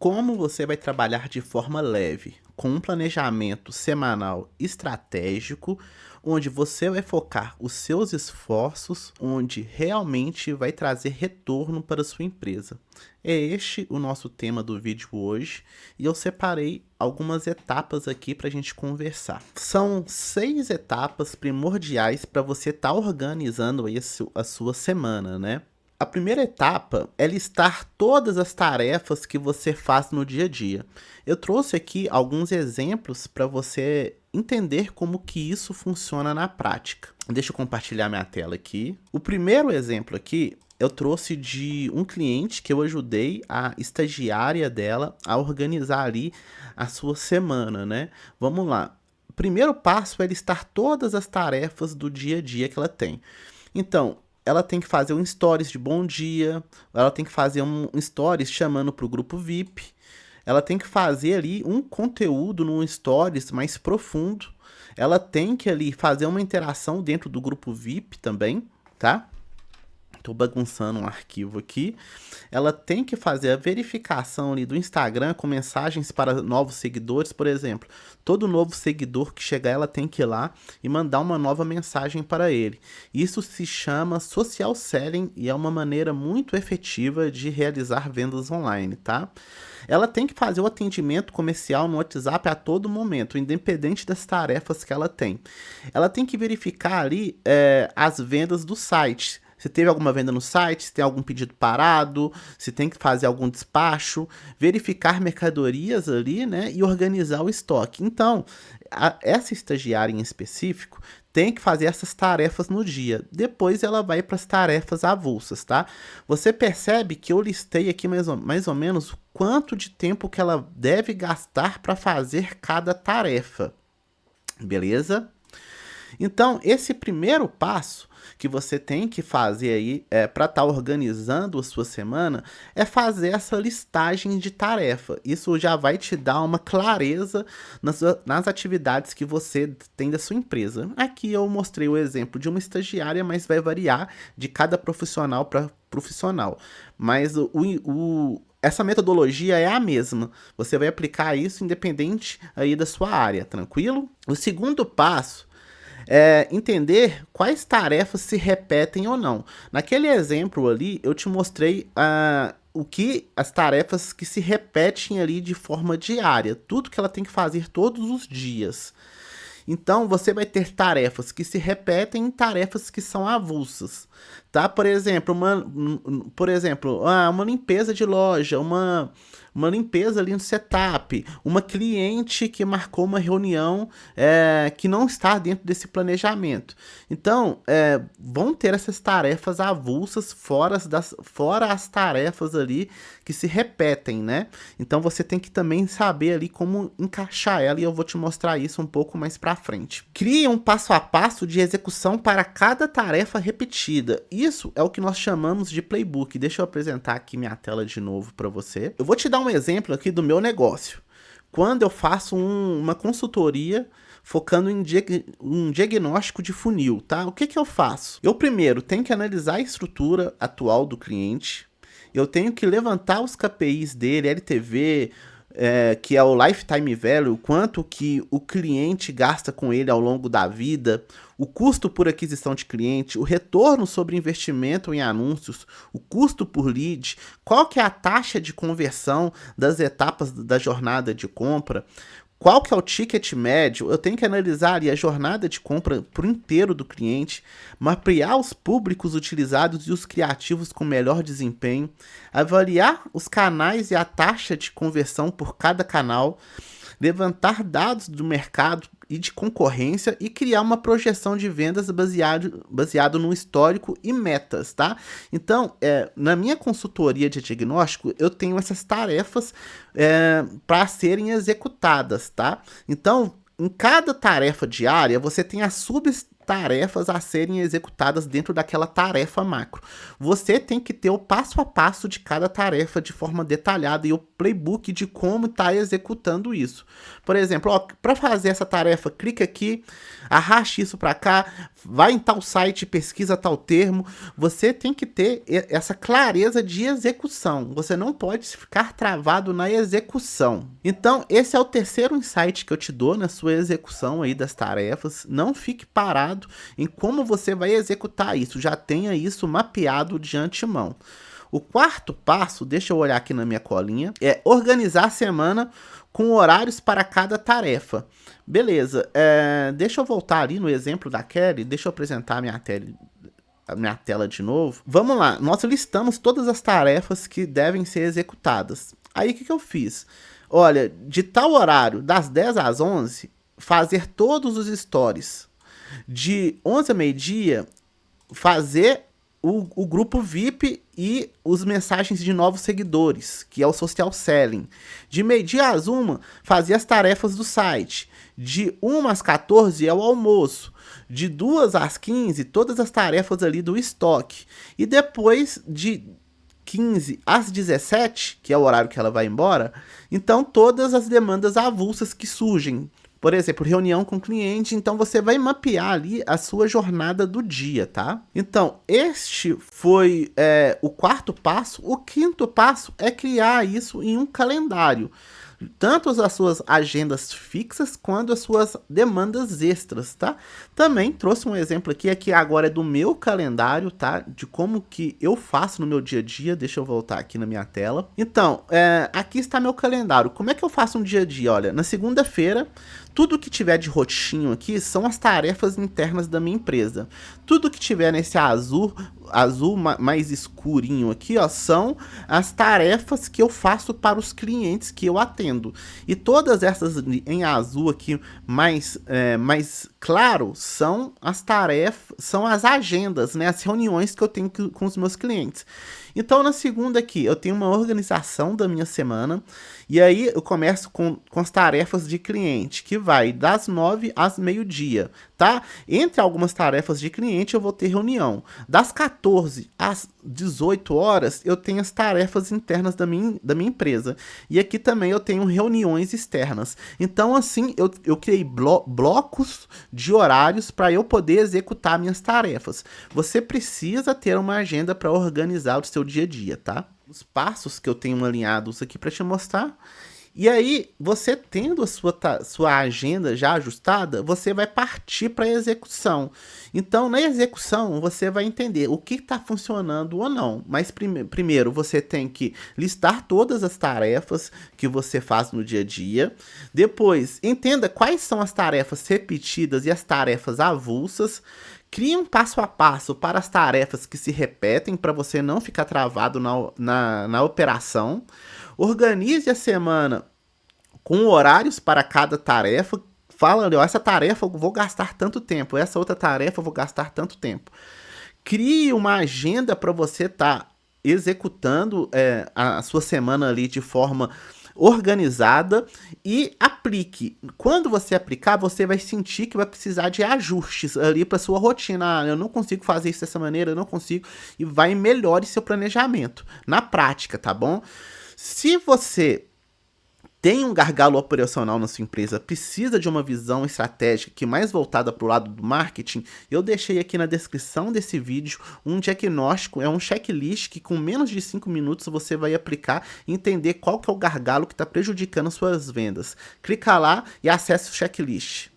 Como você vai trabalhar de forma leve, com um planejamento semanal estratégico, onde você vai focar os seus esforços, onde realmente vai trazer retorno para a sua empresa. É este o nosso tema do vídeo hoje e eu separei algumas etapas aqui para a gente conversar. São 6 etapas primordiais para você estar organizando aí a sua semana, né? A primeira etapa é listar todas as tarefas que você faz no dia a dia. Eu trouxe aqui alguns exemplos para você entender como que isso funciona na prática. Deixa eu compartilhar minha tela aqui. O primeiro exemplo aqui eu trouxe de um cliente que eu ajudei a estagiária dela a organizar ali a sua semana, né? Vamos lá. O primeiro passo é listar todas as tarefas do dia a dia que ela tem. Então, ela tem que fazer um stories de bom dia, ela tem que fazer um stories chamando para o grupo VIP, ela tem que fazer ali um conteúdo num stories mais profundo, ela tem que ali fazer uma interação dentro do grupo VIP também, tá? Tô bagunçando um arquivo aqui. Ela tem que fazer a verificação ali do Instagram com mensagens para novos seguidores, por exemplo. Todo novo seguidor que chegar, ela tem que ir lá e mandar uma nova mensagem para ele. Isso se chama social selling e é uma maneira muito efetiva de realizar vendas online, tá? Ela tem que fazer o atendimento comercial no WhatsApp a todo momento, independente das tarefas que ela tem. Ela tem que verificar ali as vendas do site. Se teve alguma venda no site, se tem algum pedido parado, se tem que fazer algum despacho, verificar mercadorias ali, né, e organizar o estoque. Então, essa estagiária em específico tem que fazer essas tarefas no dia. Depois ela vai para as tarefas avulsas, tá? Você percebe que eu listei aqui mais ou menos quanto de tempo que ela deve gastar para fazer cada tarefa. Beleza? Então, esse primeiro passo que você tem que fazer aí para estar organizando a sua semana é fazer essa listagem de tarefa. Isso já vai te dar uma clareza nas atividades que você tem da sua empresa. Aqui eu mostrei o exemplo de uma estagiária, mas vai variar de cada profissional para profissional. Mas essa metodologia é a mesma. Você vai aplicar isso independente aí da sua área, tranquilo? O segundo passo entender quais tarefas se repetem ou não. Naquele exemplo ali, eu te mostrei as tarefas que se repetem ali de forma diária, tudo que ela tem que fazer todos os dias. Então, você vai ter tarefas que se repetem e tarefas que são avulsas, tá? Por exemplo, uma limpeza de loja, uma limpeza ali no setup, uma cliente que marcou uma reunião que não está dentro desse planejamento. Então, vão ter essas tarefas avulsas fora as tarefas ali que se repetem, né? Então, você tem que também saber ali como encaixar ela e eu vou te mostrar isso um pouco mais para frente. Crie um passo a passo de execução para cada tarefa repetida. Isso é o que nós chamamos de playbook. Deixa eu apresentar aqui minha tela de novo para você. Eu vou te dar um exemplo aqui do meu negócio. Quando eu faço uma consultoria focando em um diagnóstico de funil, tá? O que eu faço? Eu primeiro tenho que analisar a estrutura atual do cliente. Eu tenho que levantar os KPIs dele, LTV, que é o Lifetime Value, quanto que o cliente gasta com ele ao longo da vida, o custo por aquisição de cliente, o retorno sobre investimento em anúncios, o custo por lead, qual que é a taxa de conversão das etapas da jornada de compra, qual que é o ticket médio. Eu tenho que analisar ali a jornada de compra por inteiro do cliente, mapear os públicos utilizados e os criativos com melhor desempenho, avaliar os canais e a taxa de conversão por cada canal, levantar dados do mercado e de concorrência e criar uma projeção de vendas baseado no histórico e metas, tá? Então, na minha consultoria de diagnóstico, eu tenho essas tarefas para serem executadas, tá? Então, em cada tarefa diária, você tem as tarefas a serem executadas dentro daquela tarefa macro. Você tem que ter o passo a passo de cada tarefa de forma detalhada e o playbook de como está executando isso. Por exemplo, para fazer essa tarefa, clica aqui, arraste isso para cá, vai em tal site, pesquisa tal termo. Você tem que ter essa clareza de execução. Você não pode ficar travado na execução. Então, esse é o terceiro insight que eu te dou na sua execução aí das tarefas. Não fique parado em como você vai executar isso. Já tenha isso mapeado de antemão. O quarto passo, deixa eu olhar aqui na minha colinha, é organizar a semana com horários para cada tarefa. Beleza, deixa eu voltar ali no exemplo da Kelly, deixa eu apresentar a minha tela de novo. Vamos lá, nós listamos todas as tarefas que devem ser executadas. Aí o que eu fiz? Olha, de tal horário, das 10 às 11, fazer todos os stories. De 11 a meio-dia, fazer o grupo VIP e os mensagens de novos seguidores, que é o social selling. De meio-dia às 1, fazer as tarefas do site. De 1 às 14 é o almoço. De 2 às 15, todas as tarefas ali do estoque. E depois de 15 às 17, que é o horário que ela vai embora, então todas as demandas avulsas que surgem. Por exemplo, reunião com cliente, então você vai mapear ali a sua jornada do dia, tá? Então, este foi o quarto passo. O quinto passo é criar isso em um calendário. Tanto as suas agendas fixas quanto as suas demandas extras, tá? Também trouxe um exemplo aqui agora é do meu calendário, tá? De como que eu faço no meu dia a dia. Deixa eu voltar aqui na minha tela. Então, aqui está meu calendário. Como é que eu faço um dia a dia? Olha, na segunda-feira, tudo que tiver de roxinho aqui são as tarefas internas da minha empresa. Tudo que tiver nesse azul mais escurinho aqui, ó, são as tarefas que eu faço para os clientes que eu atendo. E todas essas em azul aqui mais claro são as tarefas, são as agendas, né, as reuniões que eu tenho com os meus clientes. Então, na segunda aqui, eu tenho uma organização da minha semana, e aí eu começo com as tarefas de cliente, que vai das 9 às meio-dia, tá? Entre algumas tarefas de cliente, eu vou ter reunião. Das 14 às 18 horas, eu tenho as tarefas internas da minha empresa. E aqui também eu tenho reuniões externas. Então, assim, eu criei blocos de horários para eu poder executar minhas tarefas. Você precisa ter uma agenda para organizar o seu dia a dia, tá? Os passos que eu tenho alinhados aqui para te mostrar. E aí, você tendo a sua agenda já ajustada, você vai partir para a execução. Então, na execução, você vai entender o que está funcionando ou não. Mas primeiro, você tem que listar todas as tarefas que você faz no dia a dia. Depois, entenda quais são as tarefas repetidas e as tarefas avulsas. Crie um passo a passo para as tarefas que se repetem, para você não ficar travado na operação. Organize a semana com horários para cada tarefa. Fala ali, ó, essa tarefa eu vou gastar tanto tempo, essa outra tarefa eu vou gastar tanto tempo. Crie uma agenda para você estar executando a sua semana ali de forma organizada e aplique. Quando você aplicar, você vai sentir que vai precisar de ajustes ali para sua rotina. Eu não consigo fazer isso dessa maneira, eu não consigo, e vai melhore seu planejamento na prática, tá bom? Se você tem um gargalo operacional na sua empresa, precisa de uma visão estratégica que mais voltada para o lado do marketing, eu deixei aqui na descrição desse vídeo um diagnóstico, um checklist que com menos de 5 minutos você vai aplicar e entender qual que é o gargalo que está prejudicando suas vendas. Clica lá e acesse o checklist.